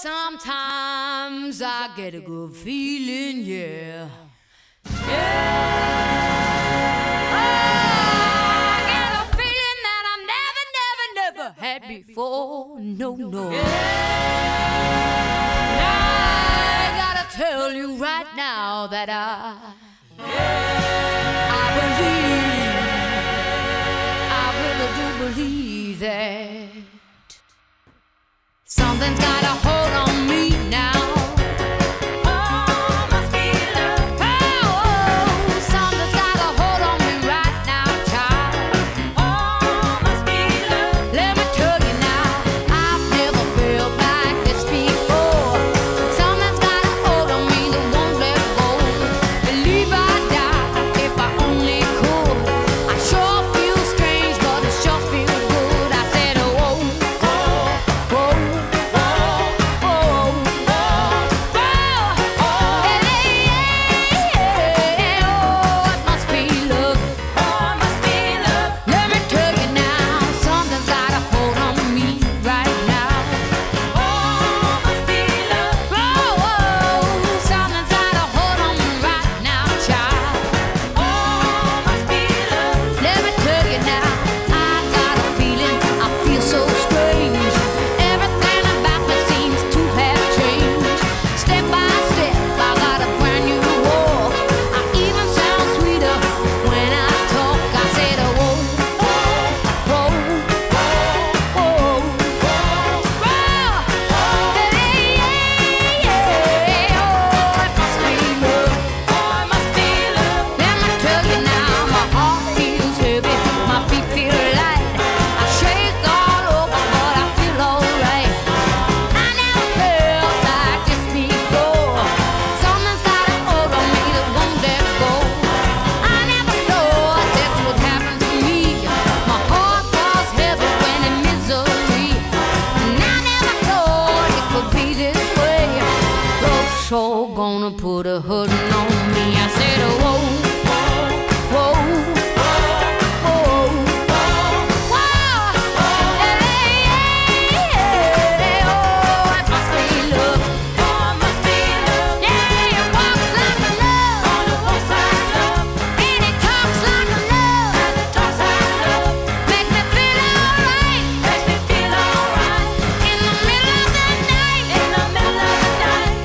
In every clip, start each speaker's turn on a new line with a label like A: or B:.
A: Sometimes I get a good feeling, yeah. Yeah. Oh, I get a feeling that I never had before. No, no. Yeah. I gotta tell you right now that I really do believe that something's got a hold on me now. Oh, must be love. Oh, something's got a hold on me right now, child. Oh, must be love. Let me tell you now, I've never felt like this before. Something's got a hold on me that won't let go. Believe I'd die if I only could. I sure feel strange, but it sure feels good. I said, whoa, whoa, whoa. Sure gonna put a hoodin' on me. I said, whoa, whoa, whoa, whoa, hey, oh, it must be love. Oh, it must be love. Yeah, it walks like a love. Oh, it walks like love. And it talks like a love. And it talks like love. Makes me feel alright. Makes me feel alright. In the middle of the night. In the middle of the night.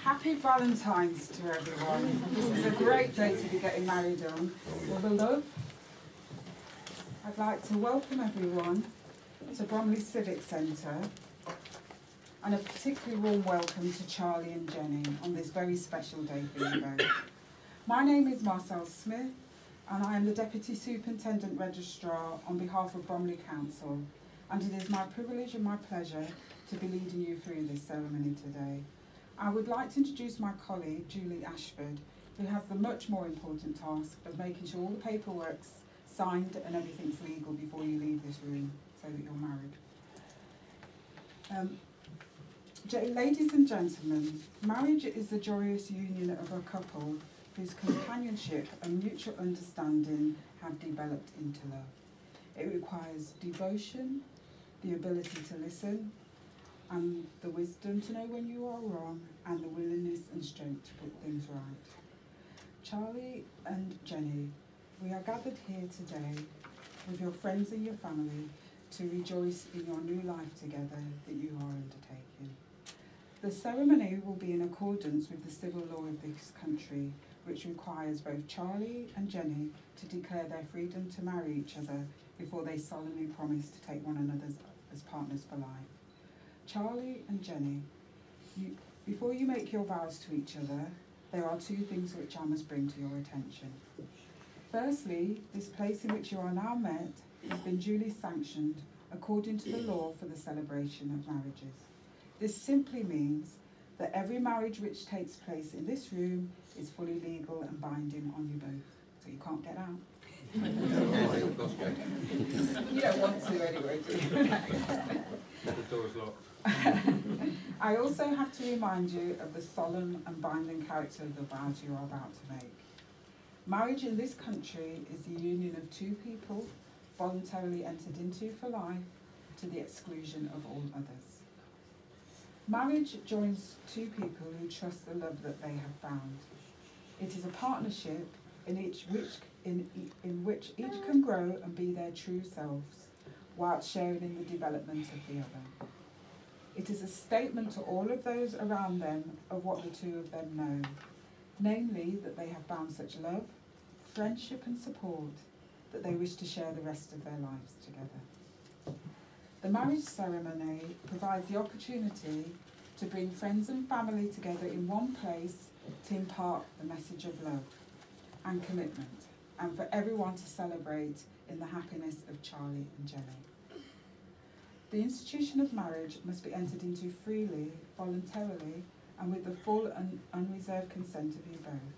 B: Happy Valentine's to everyone. This is a great day to be getting married on. For the love, I'd like to welcome everyone to Bromley Civic Centre and a particularly warm welcome to Charlie and Jenny on this very special day for you both. My name is Marcel Smith and I am the Deputy Superintendent Registrar on behalf of Bromley Council, and it is my privilege and my pleasure to be leading you through this ceremony today. I would like to introduce my colleague, Julie Ashford, who has the much more important task of making sure all the paperwork's signed and everything's legal before you leave this room, so that you're married. Ladies and gentlemen, marriage is the joyous union of a couple whose companionship and mutual understanding have developed into love. It requires devotion, the ability to listen, and the wisdom to know when you are wrong, and the willingness and strength to put things right. Charlie and Jenny, we are gathered here today with your friends and your family to rejoice in your new life together that you are undertaking. The ceremony will be in accordance with the civil law of this country, which requires both Charlie and Jenny to declare their freedom to marry each other before they solemnly promise to take one another as partners for life. Charlie and Jenny, before you make your vows to each other, there are two things which I must bring to your attention. Firstly, this place in which you are now met has been duly sanctioned according to the law for the celebration of marriages. This simply means that every marriage which takes place in this room is fully legal and binding on you both, so you can't get out. You don't want to anyway, do you?
C: The door's locked.
B: I also have to remind you of the solemn and binding character of the vows you are about to make. Marriage in this country is the union of two people voluntarily entered into for life to the exclusion of all others. Marriage joins two people who trust the love that they have found. It is a partnership in which each can grow and be their true selves, whilst sharing in the development of the other. It is a statement to all of those around them of what the two of them know, namely that they have found such love, friendship and support that they wish to share the rest of their lives together. The marriage ceremony provides the opportunity to bring friends and family together in one place to impart the message of love and commitment, and for everyone to celebrate in the happiness of Charlie and Jenny. The institution of marriage must be entered into freely, voluntarily, and with the full and unreserved consent of you both.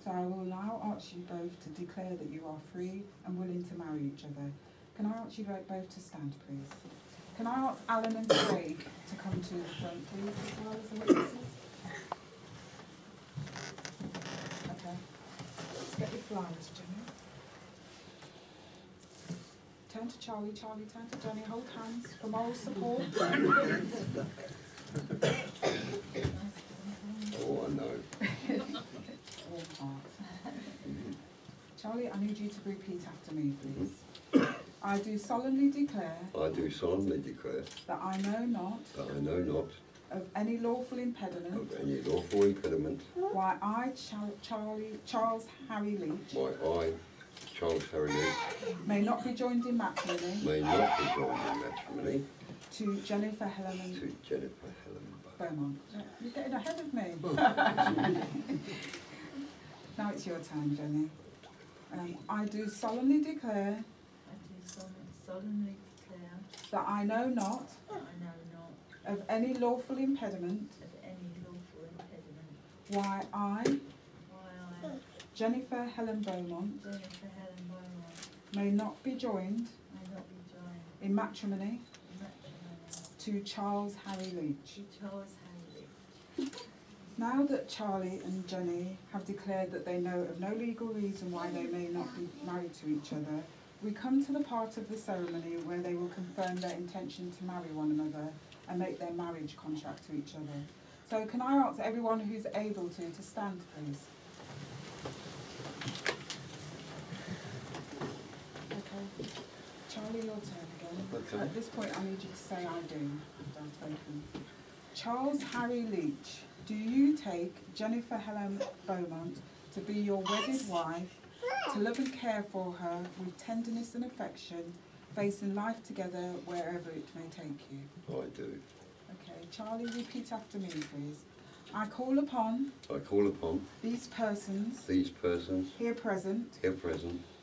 B: So I will now ask you both to declare that you are free and willing to marry each other. Can I ask you both to stand, please? Can I ask Alan and Craig to come to the front, please, as well as the witnesses? Okay. Let's get your flowers, Jenny. Turn to Charlie, Charlie, turn to Jenny, hold hands for moral support.
D: Oh, I know.
B: Warm heart. Charlie, I need you to repeat after me, please. I do solemnly declare
D: I do solemnly declare
B: that I know not
D: that I know not
B: of any lawful impediment
D: of any lawful impediment
B: why I, Charles Harry Leach,
D: why I, Charles Harry Leach,
B: may not be joined in matrimony
D: may not be joined in matrimony
B: to Jennifer Helen
D: to Jennifer Helen
B: Beaumont. You're getting ahead of me. Now it's your turn, Jenny. I do solemnly declare
E: solemnly declare
B: that I know not
E: that I know not
B: of any lawful impediment
E: of any lawful impediment
B: why I,
E: why I,
B: Jennifer Helen Beaumont,
E: Jennifer Helen Beaumont,
B: may not be joined
E: may not be joined
B: in matrimony
E: in matrimony
B: to Charles Harry Leach.
E: to Charles Harry.
B: Now that Charlie and Jenny have declared that they know of no legal reason why they may not be married to each other, we come to the part of the ceremony where they will confirm their intention to marry one another and make their marriage contract to each other. So can I ask everyone who's able to stand, please? Okay. Charlie, your turn again.
D: Okay.
B: At this point, I need you to say I do after I've spoken. Charles Harry Leach, do you take Jennifer Helen Beaumont to be your wedded wife, to love and care for her with tenderness and affection, facing life together wherever it may take you?
D: I do.
B: Okay, Charlie, repeat after me, please. I call upon
D: These persons
B: here present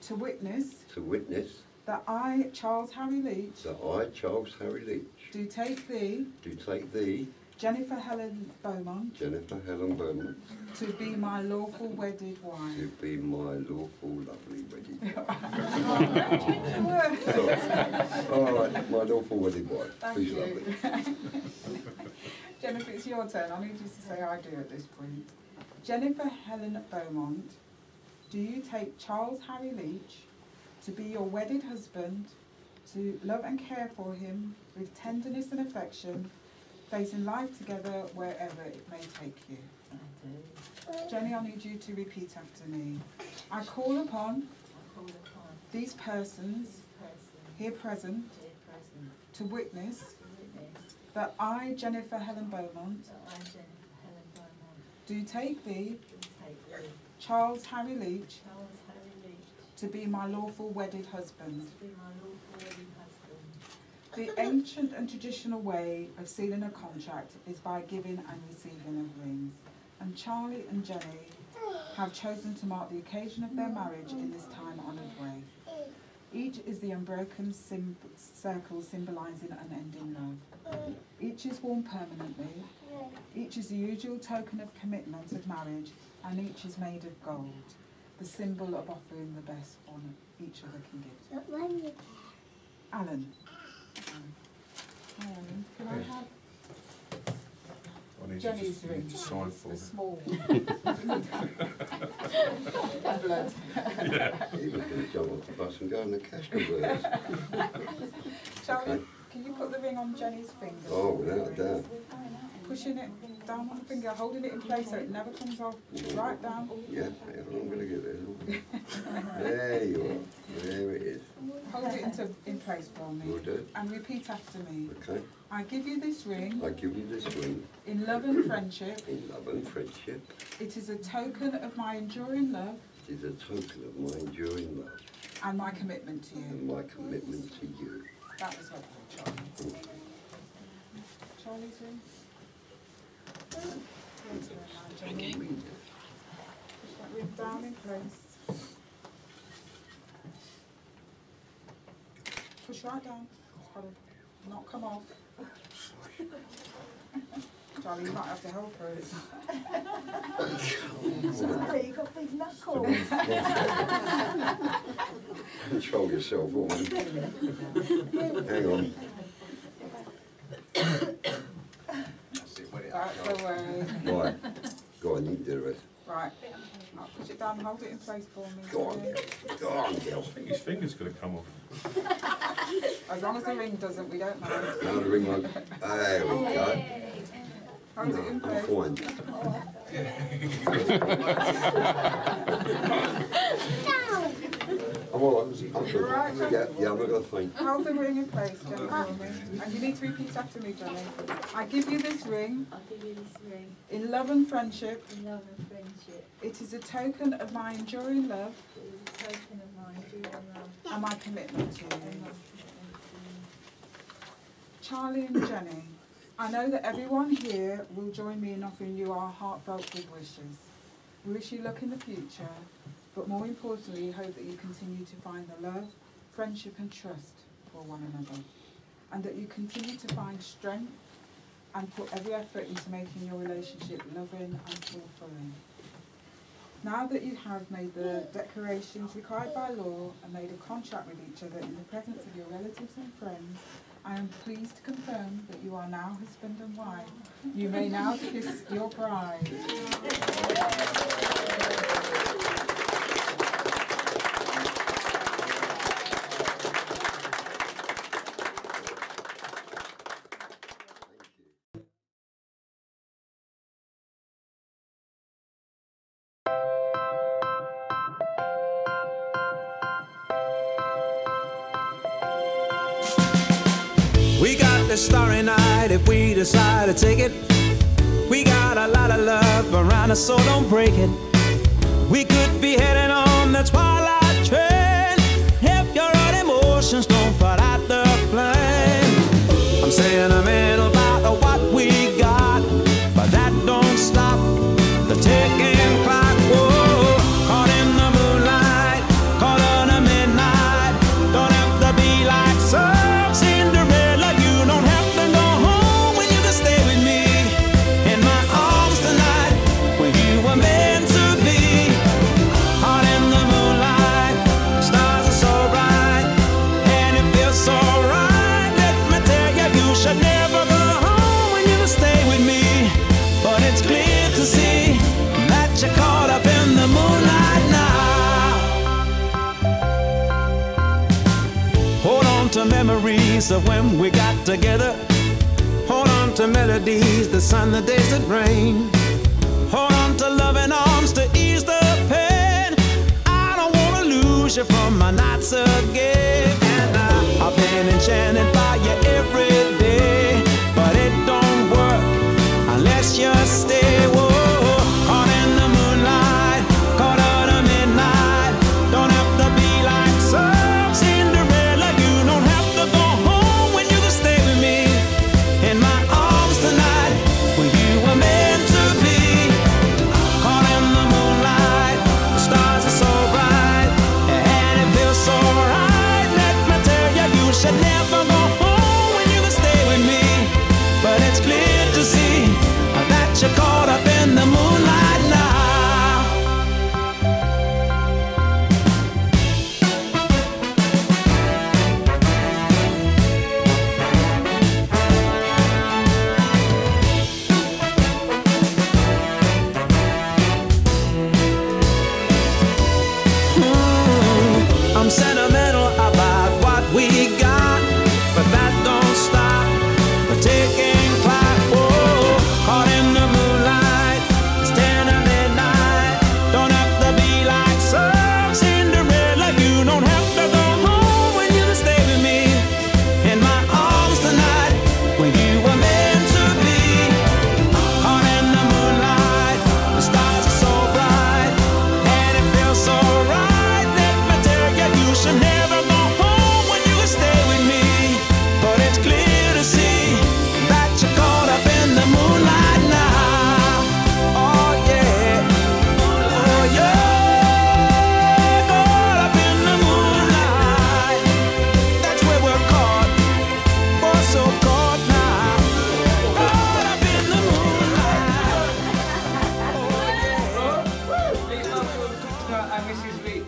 B: to witness that I, Charles Harry Leach, do take thee, Jennifer Helen Beaumont, to be my lawful wedded wife.
D: to be my lawful lovely wedded wife.
B: Thank
D: Alright, my lawful wedded wife. Who's
B: you.
D: lovely?
B: Jennifer, it's your turn. I need you to say I do at this point. Jennifer Helen Beaumont, do you take Charles Harry Leach to be your wedded husband, to love and care for him with tenderness and affection, facing life together wherever it may take you. Jenny, I need you to repeat after me. I call upon these persons here present to witness that I, Jennifer Helen Beaumont, do take thee, Charles Harry Leach, to be my lawful wedded husband. The ancient and traditional way of sealing a contract is by giving and receiving of rings. And Charlie and Jenny have chosen to mark the occasion of their marriage in this time-honoured way. Each is the unbroken circle symbolising unending love. Each is worn permanently. Each is the usual token of commitment of marriage, and each is made of gold, the symbol of offering the best one each other can give. Alan. Hi, Alan. Can I have Jenny's ring?
F: Sign for
B: A small
D: He
B: blood.
D: was going to jump off the bus and go in the cash converters.
B: Charlie,
D: Okay.
B: can you put the ring on Jenny's finger?
D: Oh, without a doubt.
B: Pushing it down on the finger, holding it in place so it never comes off. Right down.
D: Yeah, hang on, I'm going to get there. There you are. There it is.
B: Hold it in place for me.
D: Will do.
B: And repeat after me.
D: Okay.
B: I give you this ring
D: I give you this ring
B: in love and friendship.
D: in love and friendship.
B: It is a token of my enduring love
D: It is a token of my enduring love
B: and my commitment to you.
D: and my commitment to you.
B: That was helpful, Charlie. Charlie's ring. Jenny. Push that ring down in place. Push right down. It's got to not come off. Charlie, you might have to help her.
E: Sorry, you got big knuckles.
D: Control yourself, woman. Hang on.
B: That's the way.
D: Right. Go on, you can do the rest.
B: Right. I'll push it down, hold it in place for me.
D: Go on, girl. Go on, girl.
F: I think his finger's going to come off.
B: As long as the ring doesn't, we don't mind.
D: Now the ring won't. There we go.
B: Hold it in
D: I'm
B: place.
D: fine. I'm all right. I'm good.
B: Right,
D: Yeah, I'm not going to faint.
B: Hold the ring in place, Jenny, for me. And you need to repeat after me, Jenny. I give you this ring
E: I'll give you this ring
B: in love and friendship.
E: in love and friendship.
B: It is a token of my enduring love
E: It is a token of my enduring love
B: and my commitment to
E: and my
B: you.
E: commitment
B: Charlie and Jenny, I know that everyone here will join me in offering you our heartfelt good wishes. We wish you luck in the future, but more importantly, hope that you continue to find the love, friendship and trust for one another, and that you continue to find strength and put every effort into making your relationship loving and fulfilling. Now that you have made the declarations required by law and made a contract with each other in the presence of your relatives and friends, I am pleased to confirm that you are now husband and wife. You may now kiss your bride.
G: We got this starry night if we decide to take it. We got a lot of love around us, so don't break it. We could be heading on the twilight train if your own emotions don't put out the flame. I'm sentimental about what we got, but that don't stop the ticking clock. Whoa, caught in the moonlight, caught on a midnight. Don't have to be like some Cinderella. You don't have to go home when you can stay with me in my arms tonight, where you were meant to be. Caught in the moonlight, stars are so bright, and if on to memories of when we got together. Hold on to melodies, the sun, the days that rain. Hold on to loving arms to ease the pain. I don't wanna lose you from my nights again. And I've been enchanted by you every day, but it don't work unless you stay. Whoa, caught in the moonlight, caught out of midnight. Don't have to be like some Cinderella. You don't have to go home when you can stay with me in my arms tonight, when you were meant to be. Caught in the moonlight, the stars are so bright, and it feels so right. Let me tell you, you should never go home when you can stay with me. But it's clear to see that you're caught up in the moonlight now. I'm sentimental about what we got, but that don't stop the taking clock. Whoa, caught in the moonlight, it's 10 of midnight. Don't have to be like some Cinderella. You don't have to go home when you can stay with me in my arms tonight, when you were meant to be. Caught in the moonlight, the stars are so bright, and it feels so right. You should never go home when you can stay with me. But it's clear to see that you're caught up in the moonlight now. Oh yeah, oh yeah, caught up in the moonlight. That's where we're caught, oh so caught now. Caught up in the moonlight.
C: Please welcome Mrs. Lee.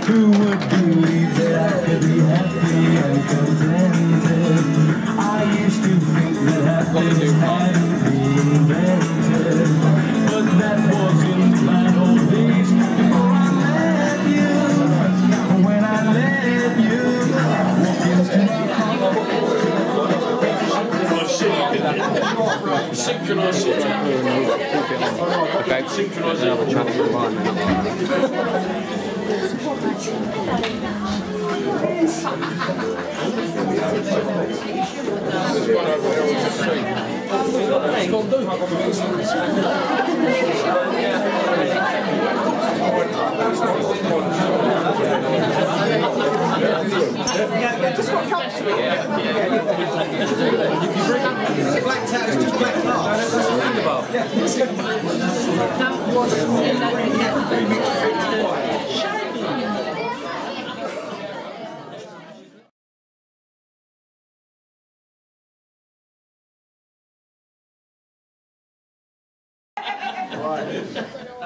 F: Who would believe that I could be happy and contented? I used to think that happiness had been invented, but that wasn't my old days before I met you. When I let you walk into
H: Synchronise it. Okay, synchronise it.
I: Just what comes to it. Blacked out, it's just blacked out.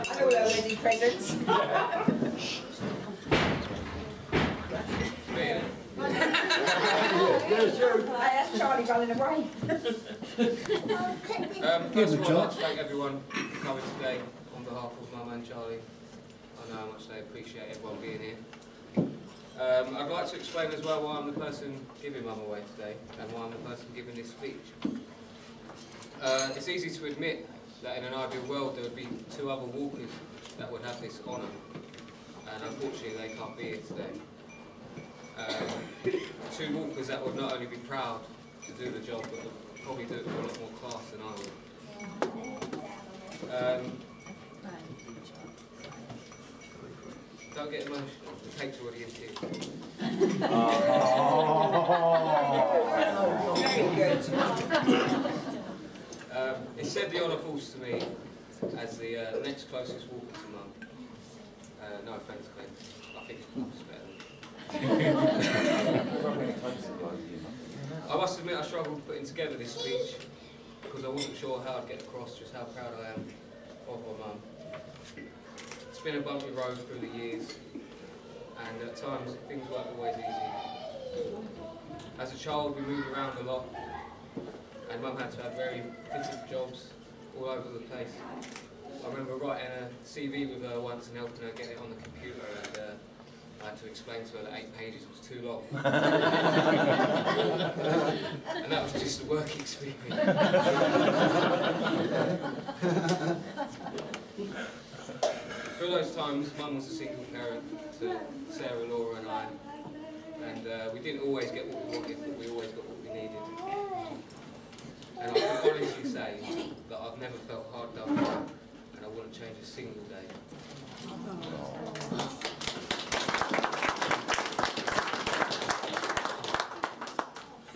B: Hello, lady presents. That's Charlie running away.
C: First of all, I'd like to thank everyone for coming today on behalf of Mum and Charlie. I know how much they appreciate everyone being here. I'd like to explain as well why I'm the person giving Mum away today and why I'm the person giving this speech. It's easy to admit that in an ideal world there would be 2 other walkers that would have this honour, and unfortunately they can't be here today. 2 walkers that would not only be proud to do the job, but would probably do it with a lot more class than I would. Don't get emotional, the cake's already in here. It's said the honour falls to me as the next closest walker to Mum. No offence, Glenn. I think it's better than I must admit I struggled putting together this speech. because I wasn't sure how I'd get across just how proud I am of my mum. It's been a bumpy road through the years, and at times things weren't always easy. As a child we moved around a lot, and Mum had to have very different jobs all over the place. I remember writing a CV with her once and helping her get it on the computer, and I had to explain to her that 8 pages was too long. And that was just a work experience. Through those times, Mum was a single parent to Sarah, Laura and I, and we didn't always get what we wanted, but we always got what we needed. And I can honestly say that I've never felt hard done by, and I wouldn't change a single day.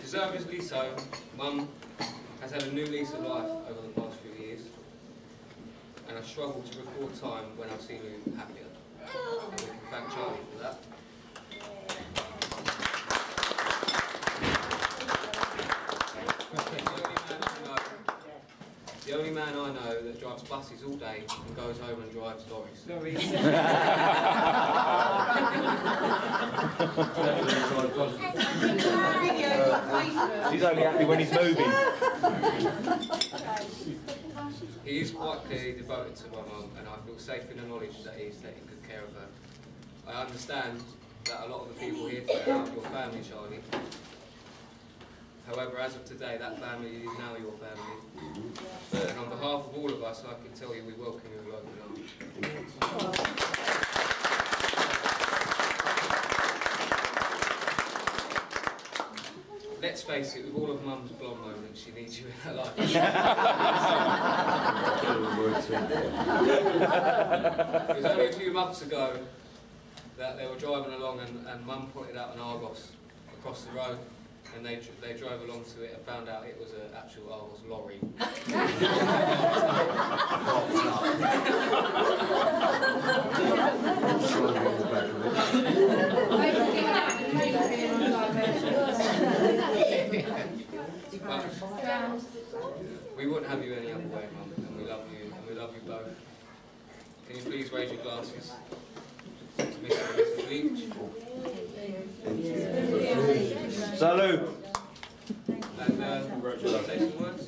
C: Deservedly so, Mum has had a new lease of life over the past few years, and I struggle to record time when I've seen her happier. And we can thank Charlie for that. The only man I know that drives buses all day and goes home and drives lorries.
H: He's only happy when he's moving.
C: He is quite clearly devoted to my mum, and I feel safe in the knowledge that he is taking good care of her. I understand that a lot of the people here today are your family, Charlie. However, as of today, that family is now your family. And on behalf of all of us, I can tell you we welcome you with open arms. Let's face it, with all of Mum's blonde moments, she needs you in her life. It was only a few months ago that they were driving along and Mum pointed out an Argos across the road. And they drove along to it and found out it was an actual Argos lorry. We wouldn't have you any other way, Mum, and we love you, and we love you both. Can you please raise your glasses to Mr. and Mrs. Leach?
H: Salute!
C: And say some words.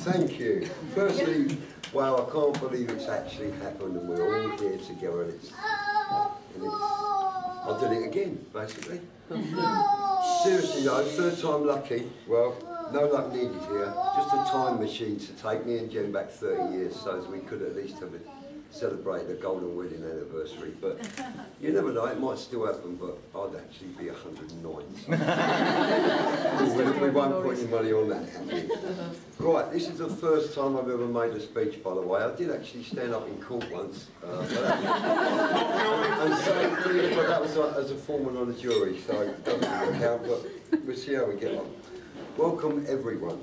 D: Thank you. Firstly, wow, I can't believe it's actually happened and we're all here together and I'll do it again, basically. Seriously though, third time lucky. Well, no luck needed here. Just a time machine to take me and Jen back 30 years so as we could at least have celebrated a golden wedding anniversary. But you never know, it might still happen, but I'd actually be 109. We won't put any money on that happening. Right, this is the first time I've ever made a speech, by the way. I did actually stand up in court once. And so, but that was as a foreman on a jury, so it doesn't really count, but we'll see how we get on. Welcome everyone.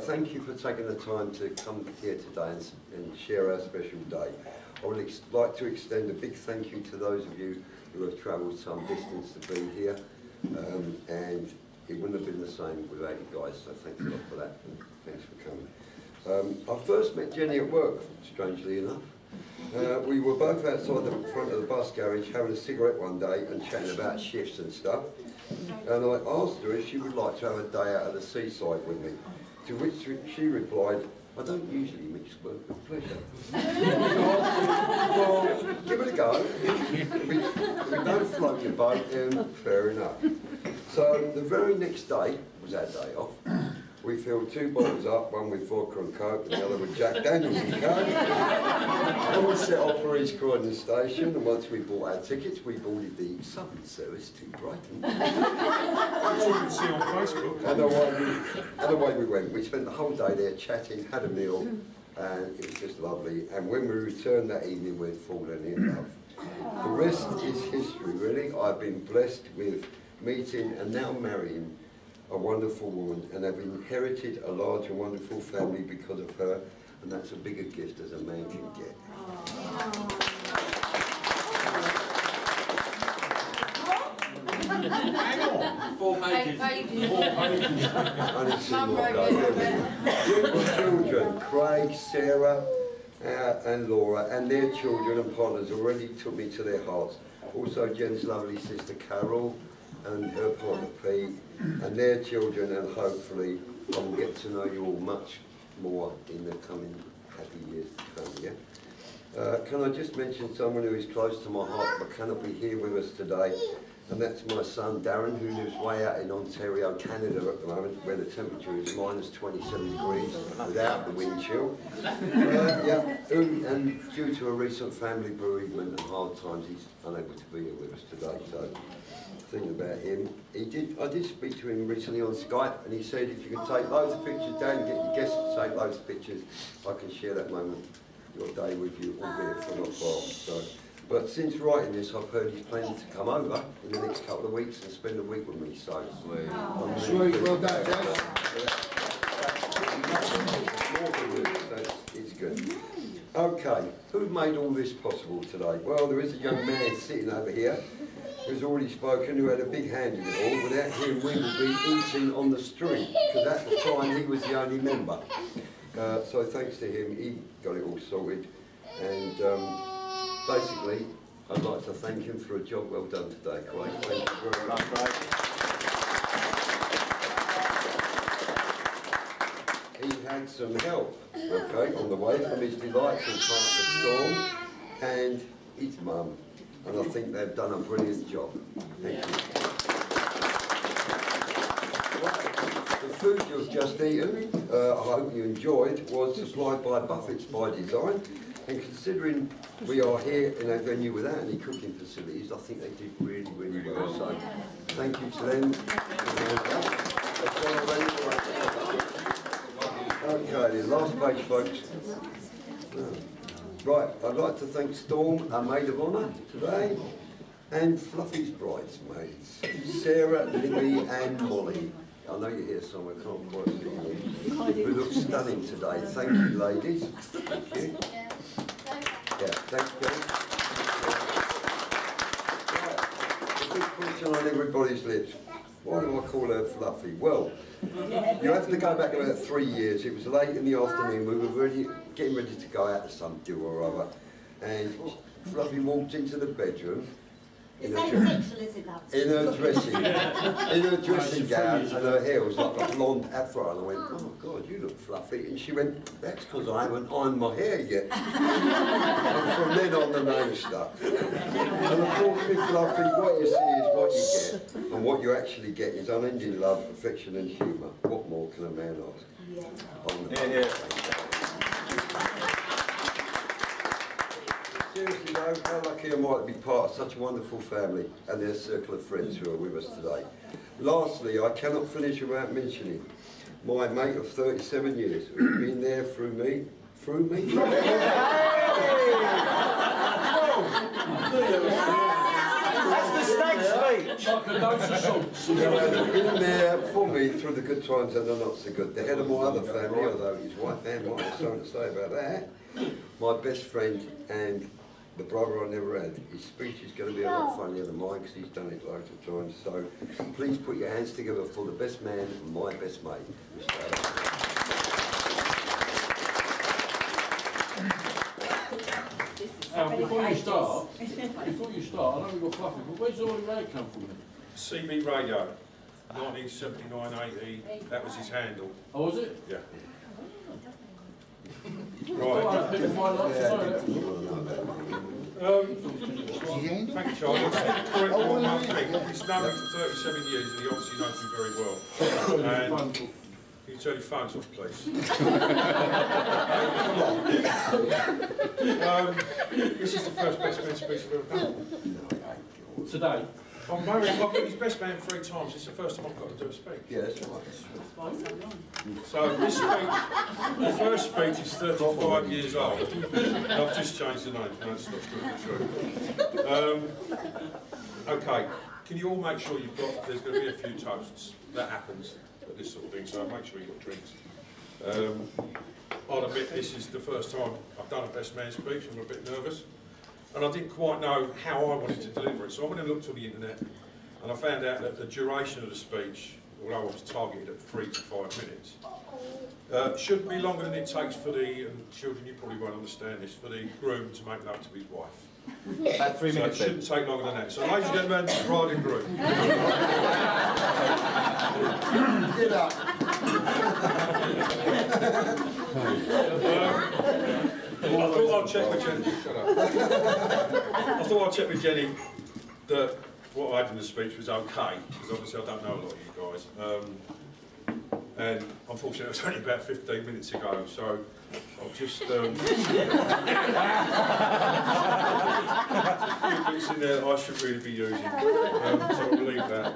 D: Thank you for taking the time to come here today and share our special day. I would like to extend a big thank you to those of you who have travelled some distance to be here, and it wouldn't have been the same without you guys, so thanks a lot for that, and thanks for coming. I first met Jenny at work, strangely enough. We were both outside the front of the bus garage having a cigarette one day and chatting about shifts and stuff. And I asked her if she would like to have a day out at the seaside with me, to which she replied, I don't usually mix work with pleasure. So I said, well, give it a go. If we don't float your boat, then fair enough. So the very next day was our day off. We filled 2 bottles up, one with vodka and coke and the other with Jack Daniels and coke. And we set off for East Croydon station, and once we bought our tickets, we boarded the Southern service to Brighton.
H: That's all you can see on Facebook.
D: And away we went. We spent the whole day there chatting, had a meal, and it was just lovely. And when we returned that evening, we'd fallen in love. The rest is history, really. I've been blessed with meeting and now marrying a wonderful woman, and I've inherited a large and wonderful family because of her, and that's a bigger gift as a man can get.
I: 4 pages.
A: 8 pages.
I: 4 pages.
D: Only 2 more to go. Jim's children, Craig, Sarah, and Laura, and their children and partners already took me to their hearts. Also Jen's lovely sister Carol and her partner Pete, and their children, and hopefully I will get to know you all much more in the coming happy years to come, yeah? Can I just mention someone who is close to my heart but cannot be here with us today, and that's my son Darren, who lives way out in Ontario, Canada at the moment, where the temperature is minus 27 degrees without the wind chill. And due to a recent family bereavement and hard times, he's unable to be here with us today. So, thinking about him, I did speak to him recently on Skype, and he said if you could take loads of pictures, Dan, get your guests to take loads of pictures, I can share that moment, your day with you, albeit from afar. So. But since writing this, I've heard he's planning to come over in the next couple of weeks and spend a week with me. So,
I: Sweet, well done, Dan.
D: It's good. Okay, who made all this possible today? Well, there is a young man sitting over here who's already spoken, who had a big hand in it all. Without him, we would be eating on the street, because at the time he was the only member. So thanks to him, he got it all sorted. And basically, I'd like to thank him for a job well done today, Craig. Thank you very much. He had some help, okay, on the way from his delightful partner Storm and his mum, and I think they've done a brilliant job. Thank you. The food you've just eaten, I hope you enjoyed, was supplied by Buffett's by Design. And considering we are here in a venue without any cooking facilities, I think they did really, really well. So, thank you to them. Okay, the last page, folks. Right, I'd like to thank Storm, our maid of honour today, and Fluffy's bridesmaids, Sarah, Libby, and Molly. I know you're here somewhere, can't quite see you. Who look stunning today. Thank you, ladies. Thank you. Yeah, thanks, Bill. Right. The big question on everybody's lips. Why do I call her Fluffy? Well, you have to go back about 3 years. It was late in the afternoon. We were getting ready to go out to some do or other. And Fluffy walked into the bedroom. In her dressing gown, and her hair was like a blonde afro, and I went, oh God, you look fluffy. And she went, that's because I haven't ironed my hair yet. And from then on the name stuck. And of course with Fluffy, what you see is what you get, and what you actually get is unending love, affection and humour. What more can a man ask? Seriously though, how lucky am I to be part of such a wonderful family and their circle of friends who are with us today. Lastly, I cannot finish without mentioning my mate of 37 years who's been there through me.
H: That's the stag speech.
I: Like a dose of salts.
D: He has been there for me through the good times and the not so good. The head of my other family, although his wife and might have something to say about that, my best friend and the brother I never had. His speech is going to be a lot funnier than mine because he's done it loads of times. So please put your hands together for the best man and my best mate.
I: Before you start, I know we've got Fluffy, but where's Ollie Ray come from then?
H: CB Radio, 1979-80, that was his handle.
I: Oh, was it?
H: Yeah.
I: Right.
H: Thank you, Charlie. Correct on one thing. He's known him for 37 years and he obviously knows him very well. And can you turn your phones off, please? This is the first best man speech I've ever done.
I: Today?
H: I'm married, I've been his best man 3 times. It's the first time I've got to do a speech.
D: Yeah, that's right.
H: So this speech, the first speech is 35 years old. And I've just changed the name, no, it's not the truth. Okay, can you all make sure you've got, there's going to be a few toasts. That happens at this sort of thing, so make sure you've got drinks. I'll admit this is the first time I've done a best man speech. I'm a bit nervous. And I didn't quite know how I wanted to deliver it, so I went and looked on the internet And I found out that the duration of the speech, although I was targeted at 3 to 5 minutes, shouldn't be longer than it takes for the, and children, you probably won't understand this, for the groom to make love to his wife.
J: About 3
H: So it
J: minutes.
H: shouldn't take longer than that. So ladies and gentlemen, bride and groom.
D: Get up.
H: I thought I'd check with Jenny. Shut up. I thought I'd check with Jenny that what I had in the speech was okay, because obviously I don't know a lot of you guys. And unfortunately, it was only about 15 minutes ago, so I'll just a few bits in there that I should really be using. So I'll leave that.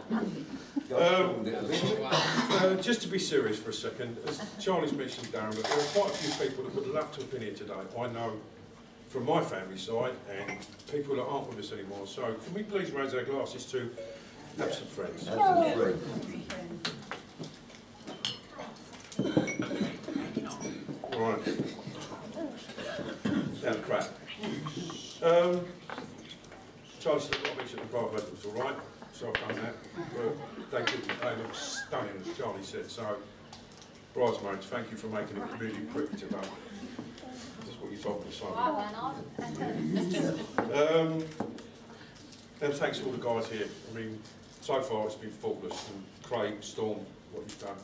H: Just to be serious for a second, as Charlie's mentioned, Darren, but there are quite a few people that would love to have been here today. I know from my family side and people that aren't with us anymore. So can we please raise our glasses to absent friends?
D: Absent friends.
H: All right. Down crap. Charlie said I mentioned the bride wedding was all right, so I've done that. But they look stunning, as Charlie said. So, bridesmaids, thank you for making it really pretty today. That's what you told me, Simon. And thanks to all the guys here. I mean, so far it's been faultless. And Craig, Storm, what you've done.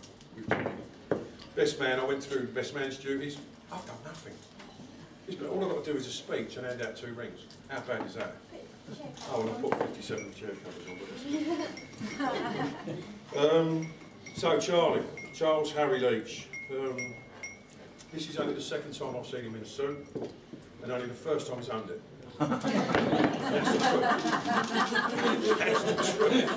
H: Best man, I went through best man's duties. I've done nothing. All I've got to do is a speech and hand out 2 rings. How bad is that? Oh, and I put 57 chair covers on this. So Charles Harry Leach. This is only the 2nd time I've seen him in a suit, and only the 1st time he's owned it. That's the truth.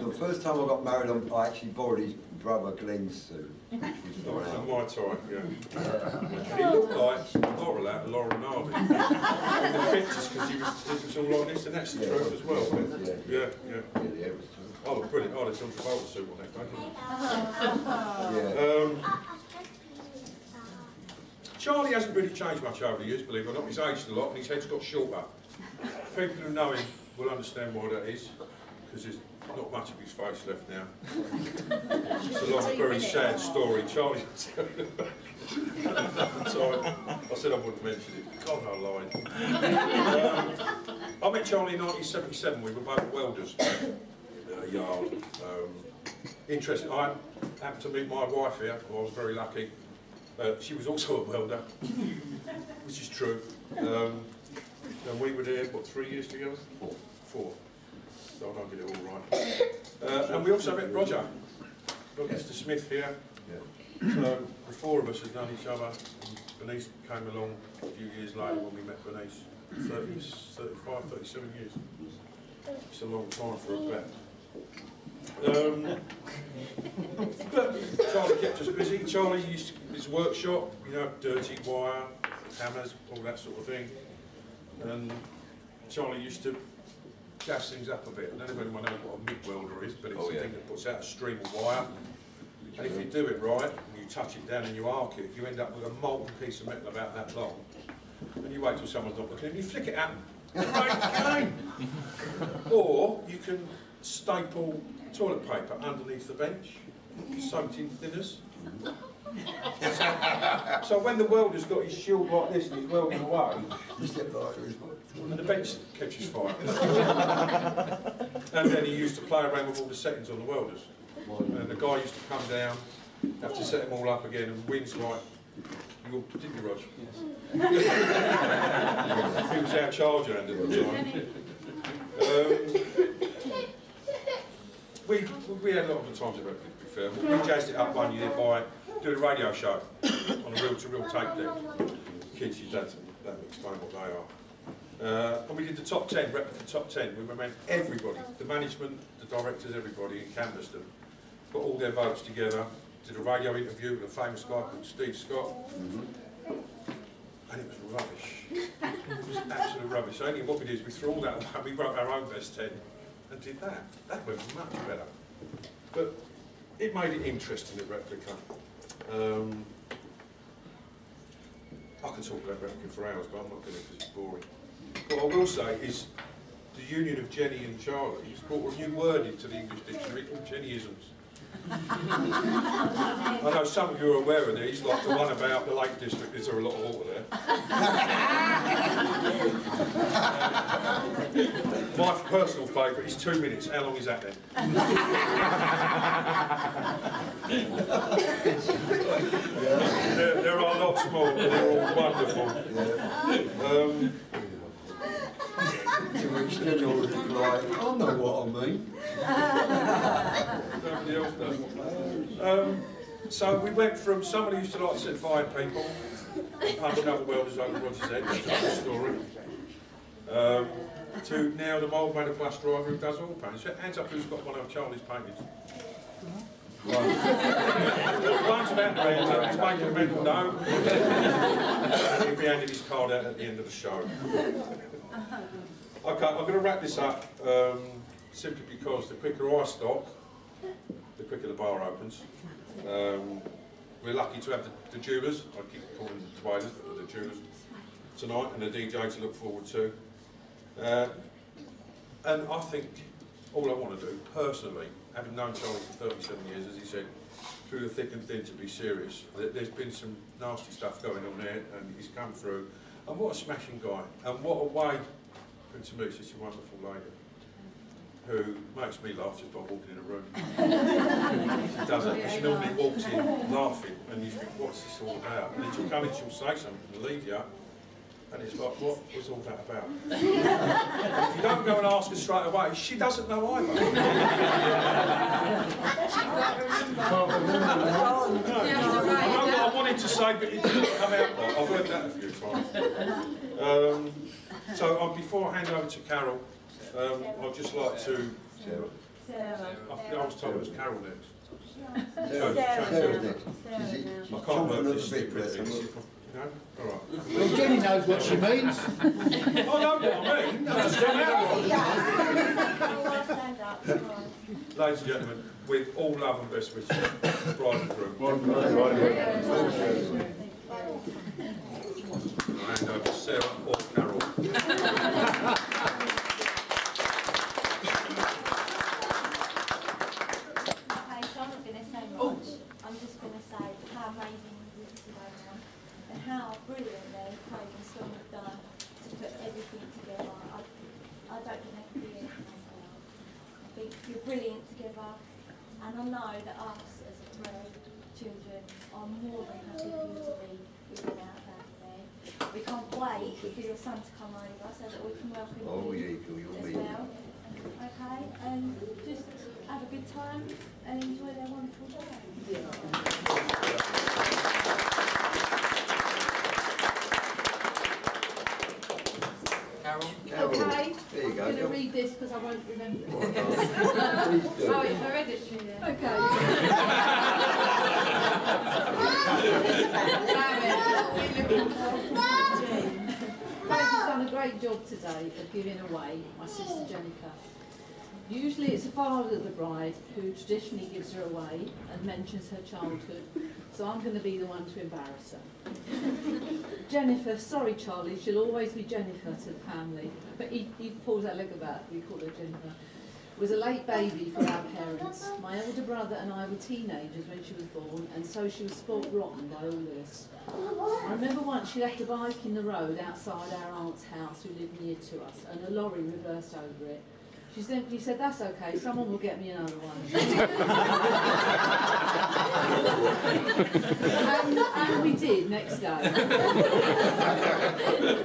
D: The first time I got married, I actually borrowed his brother Glenn's suit.
H: My type, yeah. And he looked like Laurel out of Laurel Narby. In the pictures, because it was all like this, and that's the truth as well. Yeah. I look brilliant. I had a John Travolta suit on that day. Charlie hasn't really changed much over the years, believe it or not. He's aged a lot and his head's got shorter. People who know him will understand why that is, because there's not much of his face left now. It's a long, very sad story. Charlie, I said I wouldn't mention it. God, I lied. I met Charlie in 1977. We were both welders in a yard. Interesting. I happened to meet my wife here. I was very lucky. She was also a welder, which is true. And we were there, what, 3 years together? 4. So I don't get it all right. And we also met Roger, Mr. Smith here. So the 4 of us had known each other. Bernice came along a few years later when we met Bernice. 35, 37 years. It's a long time for a bet. But Charlie kept us busy. Charlie used to, his workshop, you know, dirty wire, hammers, all that sort of thing. And Charlie used to gas things up a bit. I don't know if anyone knows what a MIG welder is, but it's the thing that puts out a stream of wire. And if you do it right, and you touch it down and you arc it, you end up with a molten piece of metal about that long. And you wait till someone's not looking and you flick it at them. Great game! Or you can staple toilet paper underneath the bench, soaked in thinners. So when the welder's got his shield like this and he's welding away, and the bench catches fire. And then he used to play around with all the settings on the welders. And the guy used to come down, have to set them all up again, and wins like, didn't you, Rog? Yes. He was our charge hand at the time. We had a lot of the times about it, to be fair. We jazzed it up one year by doing a radio show on a reel-to-reel tape deck. Kids, you don't explain what they are. And we did the top 10, replica top 10. We meant everybody, the management, the directors, everybody, and canvassed them. Put all their votes together, did a radio interview with a famous guy called Steve Scott. And it was rubbish. It was absolute rubbish. So only what we did is we threw all that away, we wrote our own best 10 and did that. That went much better. But it made it interesting at replica. I could talk about Replicant for hours, but I'm not going to because it's boring. What I will say is the union of Jenny and Charlie has brought a new word into the English dictionary called Jennyisms. I know some of you are aware of these, like the one about the Lake District, is there a lot of water there? My personal favourite is 2 minutes. How long is that then? There are lots more, and they're all wonderful.
D: To which then you'll reply, I know what I mean.
H: Nobody else does. So we went from somebody who used to like to set fire people, punch another welders over Roger's head, that's a story, to now the mould man bus driver who does all paints. Hands up who's got one of Charlie's paintings. One's about Randall, he's making a mental note. He'll be handing his card out at the end of the show. Okay, I'm going to wrap this up simply because the quicker I stop, the quicker the bar opens. We're lucky to have the jewellers, I keep calling them the Twailers, but the jewellers tonight, and the DJ to look forward to. And I think all I want to do, personally, having known Charlie for 37 years, as he said, through the thick and thin, to be serious, there's been some nasty stuff going on there, and he's come through. And what a smashing guy, and what a way, to me, she's a wonderful lady, who makes me laugh just by walking in a room. She does it, she normally walks in laughing, and you think, what's this all about? And then she'll come in, she'll say something and leave you, and it's like, what was all that about? And if you don't go and ask her straight away, she doesn't know either. I know what I wanted to say, but it didn't come out right. I've heard that a few times. So before I hand over to Carol, I'd just like to...
E: Sarah.
H: I was told it was Carol next.
D: Sarah's next.
H: I can't work this stupid thing. No? All right.
I: Well, Jenny knows what she means.
H: I know what I mean. That's come out right. Ladies and gentlemen, with all love and best wishes, bride and groom. I'll hand over to Sarah or Carol.
E: Okay, so I'm not going to say much. I'm just going to say how amazing this is going on and how brilliantly Craig and Searle have done to put everything together. I don't think they can do anything myself. I think you're brilliant together, and I know that us as three children are more than happy for you to be within our family. We can't wait for your son to come over so that we can welcome you as well. Okay, and just have a good time and enjoy their wonderful day.
C: Carol?
J: Okay,
D: There you
J: I'm
D: go.
J: going to read this because I won't remember it.
D: Please do.
J: Oh, it's hereditary then. Okay. Craig's done a great job today of giving away my sister Jenica. Usually it's the father of the bride who traditionally gives her away and mentions her childhood, so I'm going to be the one to embarrass her. Jennifer, sorry Charlie, she'll always be Jennifer to the family, but he pulls her leg about, we call her Jennifer. Was a late baby for our parents. My older brother and I were teenagers when she was born, and so she was spoilt rotten by all this. I remember once she left a bike in the road outside our aunt's house who lived near to us, and a lorry reversed over it. She simply said, that's okay, someone will get me another one. and we did next day.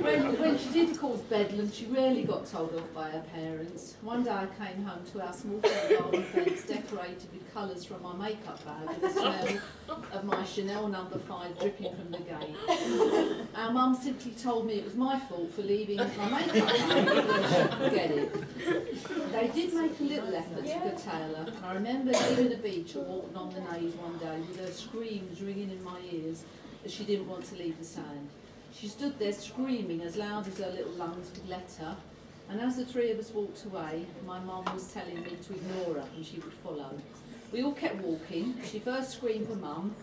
J: When she did cause bedlam, she rarely got told off by her parents. One day I came home to our small garden fence decorated with colours from my makeup bag and the smell of my Chanel No. 5 dripping from the gate. Our mum simply told me it was my fault for leaving my makeup bag and she should forget it. They did make a little effort to curtail her. I remember leaving the beach or walking on the naze one day with her screams ringing in my ears as she didn't want to leave the sand. She stood there screaming as loud as her little lungs could let her, and as the three of us walked away, my mum was telling me to ignore her and she would follow. We all kept walking. She first screamed for Mum,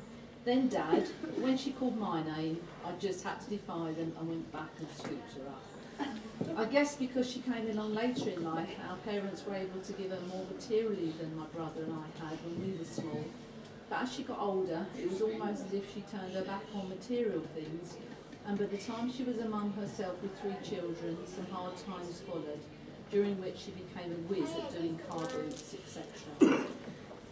J: Then Dad. When she called my name, I just had to defy them and went back and scooped her up. I guess because she came along later in life, our parents were able to give her more materially than my brother and I had when we were small. But as she got older, it was almost as if she turned her back on material things, and by the time she was a mum herself with 3 children, some hard times followed, during which she became a whiz at doing car boots, etc.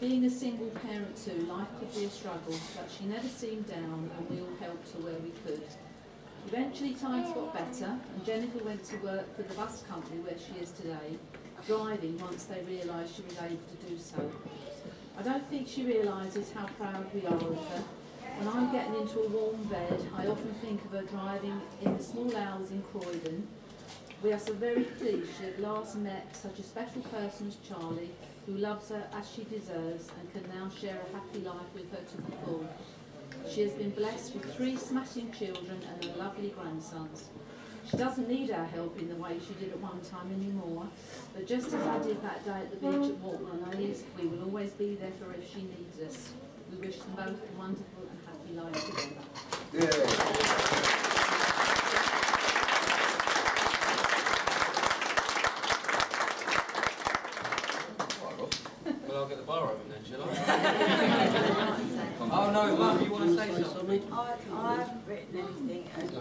J: Being a single parent too, life could be a struggle, but she never seemed down and we all helped her where we could. Eventually times got better and Jennifer went to work for the bus company where she is today, driving once they realised she was able to do so. I don't think she realises how proud we are of her. When I'm getting into a warm bed, I often think of her driving in the small hours in Croydon. We are so very pleased she at last met such a special person as Charlie, who loves her as she deserves and can now share a happy life with her to the full. She has been blessed with 3 smashing children and her lovely grandsons. She doesn't need our help in the way she did at one time anymore, but just as I did that day at the beach at Walton O'Leary's, we will always be there for her if she needs us. We wish them both a wonderful and happy life together.
C: Well, I'll get the bar open then, shall I? Oh no, Mum, you want to say something?
K: I haven't written anything, and I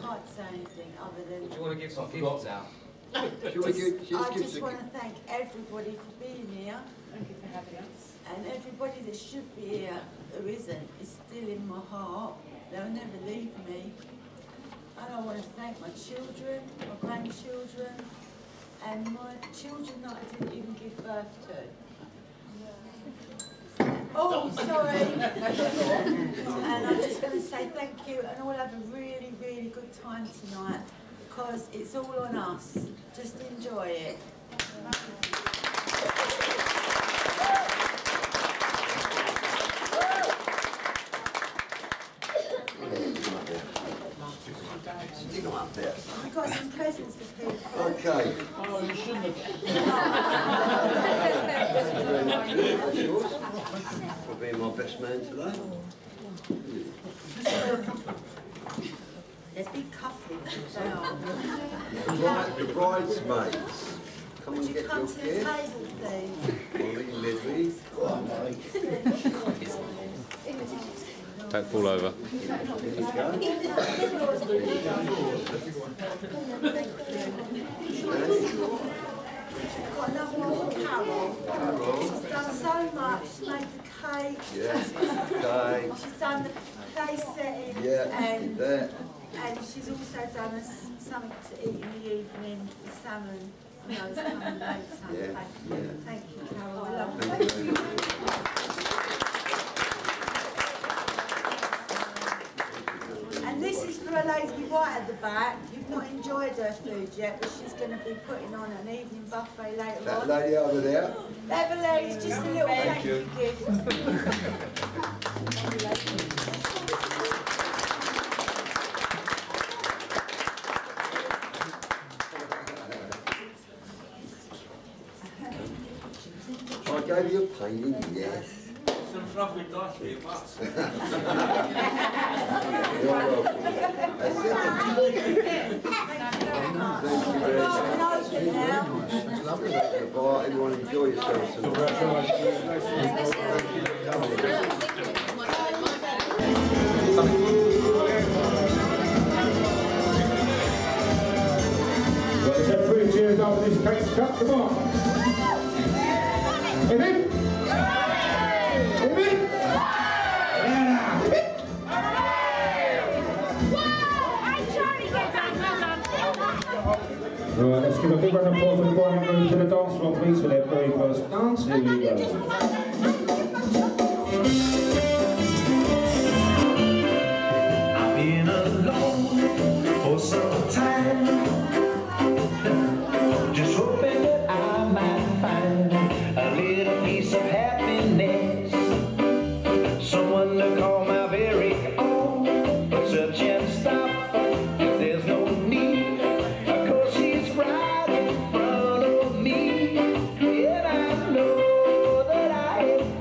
K: can't say anything other than...
C: Do you want to give some gifts out?
K: I just want to thank everybody for being here.
J: Thank you for having us.
K: And everybody that should be here, who isn't, is still in my heart. They'll never leave me. And I want to thank my children, my grandchildren, and my children that I didn't even give birth to. Oh, sorry. And I'm just going to say thank you, and all have a really, really good time tonight, because it's all on us. Just enjoy it. I've got some presents for people.
D: Okay.
I: Oh, you shouldn't have.
D: For being my best man today.
K: There's big couplings
D: The bridesmaids. Come and
K: Would you
D: get
K: come
D: your
K: to the
D: gift.
K: table, please?
D: Molly, Lidley.
L: Don't fall over.
K: Got another one for Carol. She's done so much. She's made the cake.
D: Yeah, cake.
K: She's done the place setting.
D: Yeah,
K: and she's also done us something to eat in the evening, the salmon. I know it's coming later.
D: Yeah,
K: Thank you, Carol. I love you.
D: Thank you.
K: And this is for a lady right at the back. You've not enjoyed her food yet, but she's going to be putting on an evening buffet later
D: That
K: on.
D: lady over there.
K: Beverly, it's just a little thank you gift.
D: I gave you a painting, yes.
I: Some fluffy dice for your butts.
D: You're welcome. That's it. Bye, everyone enjoy yourselves tonight.
M: Let's have 3 cheers after this cake cut. Come on. Amen. Amen. Right, let's give a big round of applause for the boy and girl to the dance floor, please, for their very first dance. Here we go.
F: I've been alone for some time, just hoping that I might find a little piece of happiness, someone to call my very own, but search and stop, 'cause there's no need, 'cause she's right in front of me, and I know that I have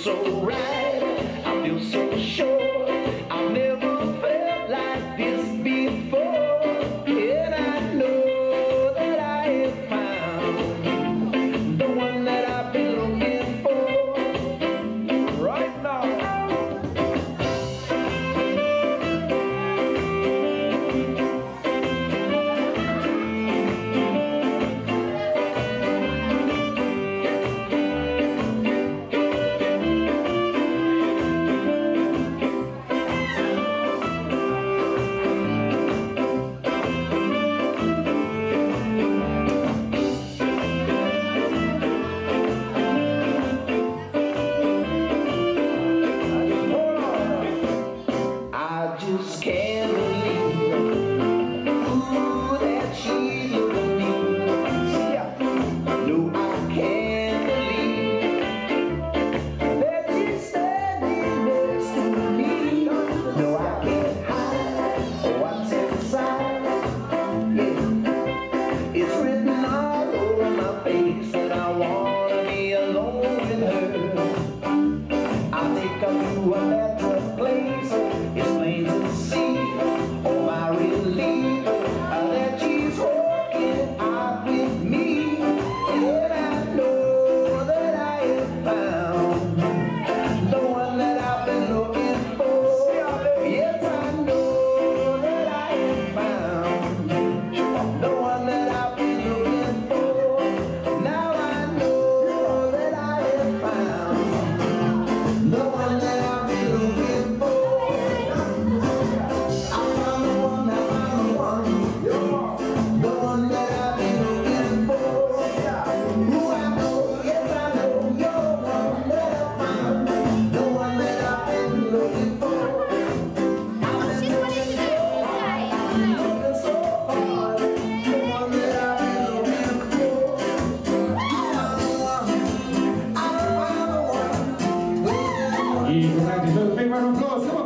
F: so right. I feel so sure. I've never felt like this before. And I know that I have found the one that I've been looking for right now. I just can't believe ooh, that she loved me. No, I can't believe that she's standing next to me. No, I can't hide what's inside. Yeah. It's written all over my face that I wanna be alone with her. I think I'm to a better place. It's plain to see, oh my relief, that she's walking out with me. And I know that I have found the one that I've been looking for. Yes, I know that I have found the one that I've been looking for. Now I know that I have found the one that I've been looking for.
M: You can do a big round of applause. Come on.